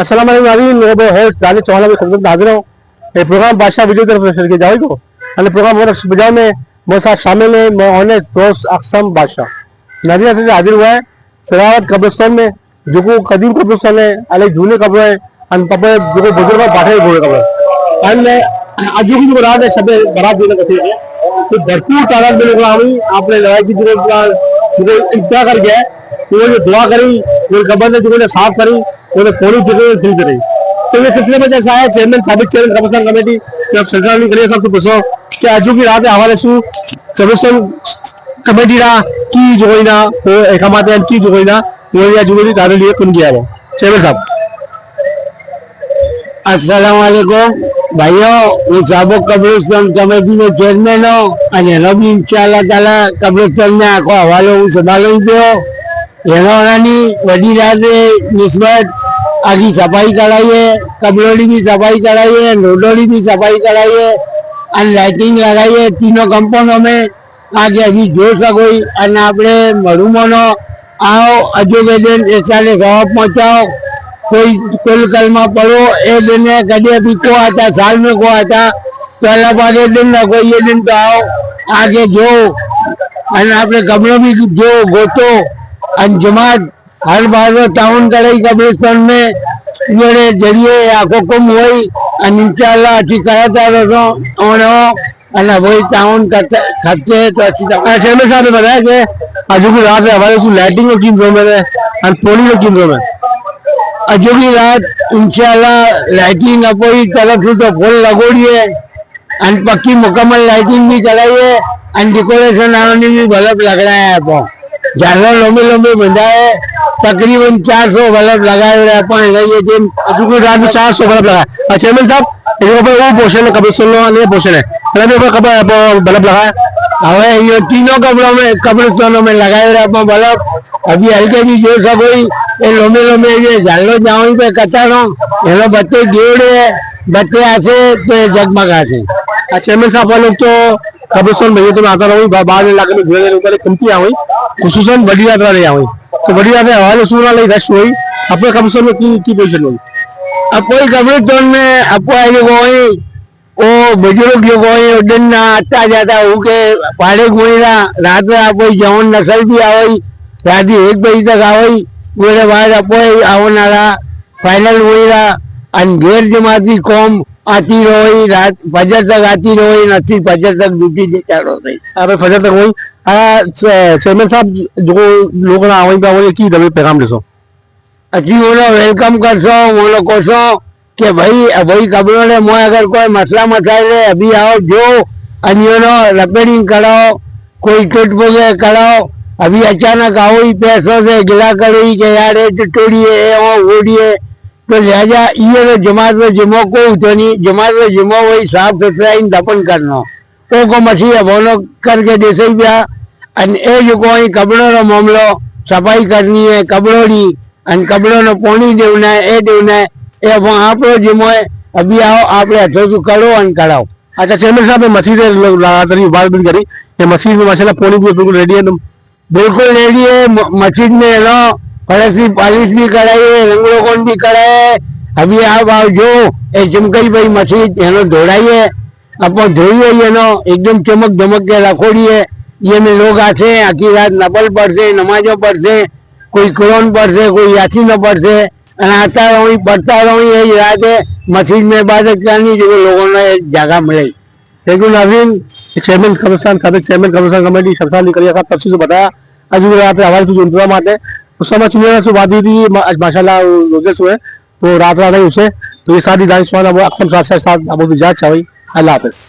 अस्सलाम वालेकुम नाज़रीन, मैं होस्ट दानिश चौहान की खिदमत में हाजिर हूँ। ये प्रोग्राम बादशाह वीडियो तरफ से जाओ को અને પ્રોગ્રામ और बजाव में मेरे साथ शामिल है मैं ऑनेस्ट दोस्त अक्सम बादशाह नाज़रीन से हाजिर हुआ है सरावत कब्रिस्तान में जो को कदीम कब्रिस्तान है अलग जूने कब्र है अन पपे जो को बुजुर्ग बाटे बोले कब्र अन आज जो रात है सब बारात देने का है तो भरपूर तादाद में लोग आई आपने लड़ाई की जो इंतजार कर गया तो वो दुआ करी वो कब्र ने जो साफ करी वो फोड़ी फिर करी तो ये सिलसिले में जैसा है चेयरमैन साबिक चेयरमैन कब्रिस्तान कमेटी जब सरकार ने करिए सब तो पूछो कि आज की रात हवाले से कब्रिस्तान कमेटी रा की जो है ना वो एकामाते की जो है ना वो या जो भी तारे लिए कौन किया वो चेयरमैन साहब अस्सलाम वालेकुम भाइयों હું સાબક કબ્રસ્તાન કમિટીનો ચેરમેન હું અને રબી ઇન્શાઅલ્લાહ તાલા કબ્રસ્તાનને આખો હવાલો હું સંભાળી ગયો એનોની વડી રાતે નિસ્બત આખી સફાઈ કરાવીએ કબરોડી ની સફાઈ કરાવીએ રોડોડી ની સફાઈ કરાવીએ અને લાઇટિંગ લગાવીએ तीनों कंपाउंड में आगे अभी જોઈ શકો અને આપણે મરુમોનો आओ અજોગેદન એસાલે જવાબ પહોંચાઓ कोई कुल कलमा पढ़ो ए दिन कदे भी को आता साल में को आता पहला पाले दिन ना कोई ये दिन तो आओ आगे जो अपने कमरों भी जो गोतो जमात हर बार टाउन करे कब्रिस्तान में मेरे जरिए आंखों कम हुई इंशाअल्लाह अच्छी कराता रहो और वही टाउन खर्चे तो अच्छी तरह चेयरमैन साहब ने बताया कि आज की रात है हमारे लाइटिंग को किन जोन में और पोली को किन जोन में अजो की रात इंशाअल्लाह लाइटिंग अपोई तरफ से तो फूल लगोड़िए और पक्की मुकम्मल लाइटिंग भी कराइए और डेकोरेशन आने भी बल्ब लग रहा है आपको झालर लंबे लंबे बंधाए तकरीबन 400 बल्ब लगाए हुए अपन लगाइए दिन आज की रात में 400 बल्ब लगाए चेयरमैन साहब ये वो पोर्शन है कब्रिस्तान वाले पोर्शन है बल्ब लगाया હવે ये तीनों कब्रिस्तानों में लगाए हुए अपन बल्ब अभी हल्के भी जो सब हुई ये लंबे लंबे ये झालो जाऊं पे कतारो ये बच्चे जोड़े बच्चे आसे तो जगमगाते। चेयरमैन साहब लोग तो कब्रिस्तान भैया तो आता रहो बाहर इलाके में घूरे ऊपर कमती आ हुई खुसूसन बड़ी यात्रा नहीं आई तो बड़ी यात्रा हवाले सुना ली रश हुई अपने कब्रिस्तान में की पोजीशन हुई अब कोई कब्रिस्तान में आपको जो गई वो बुजुर्ग जो गई दिन ना आता जाता हूँ के पाड़े गोईरा रात में आप जवान नस्ल भी आई रात 1 बजे तक आई मेरे बाद आप आवनारा फाइनल होईरा और घेर जमाती कौम आती रही रात फजर तक आती रही नसी फजर तक ड्यूटी चालू थी अब फजर तक हुई चेयरमैन साहब जो लोग ना आई पे की दबे पैगाम देसो अच्छी वो वेलकम करसो वो लोग कोसो कि भाई कब्रों ने मोए अगर कोई मसला मसाइल है अभी आओ जो अन्योनो रिपेयरिंग कराओ कोई टूट पोगे कराओ अभी अचानक आओ ही पैसों से गिला करी के यार टूटी है ओडी है तो लिहाजा ये तो जमात में जिमो को उतनी जमात में जिमो वही साफ सुथरा दफन करना वो को मसीह बोलो करके देसे गया ए जो कोई कब्रों रो मामलो सफाई करनी है कब्रोड़ी अन कब्रों नो पानी देवना है ए देवना है ए आप जिमो है अभी आओ आप हथों करो अन कराओ। अच्छा चेयरमैन साहब मस्जिद लगातार बात भी करी ये मस्जिद में माशाल्लाह पानी भी बिल्कुल रेडी है बिल्कुल रेडी है मस्जिद में लो फर्श की पॉलिश भी कराई है रंगरोगन भी कराए अभी आप आओ जो ए चमकई भाई मस्जिद एनो धोड़ाई है आप धोइए ये नो एकदम चमक धमक के रखोड़ी है ये में लोग आते आखी रात नफल पढ़ते नमाजों पढ़ते कोई कुरान पढ़ते कोई यासीन पढ़ते आता रहो पढ़ता रहो यही रात है मस्जिद में इबादत करनी जो लोगों ने जगह मिली लेकिन नाज़रीन चेयरमैन कब्रिस्तान चेयरमैन कब्रिस्तान कमेटी सरकार ने करिए तफसील से बताया आज यहाँ पे हमारे जो इंतजाम आते उस समय चुने से बात हुई थी आज माशाल्लाह रोजे हुए तो रात आई उसे तो ये सारी दानिश अक्सम साथ अबू जात चाहिए अल्लाह हाफिज़।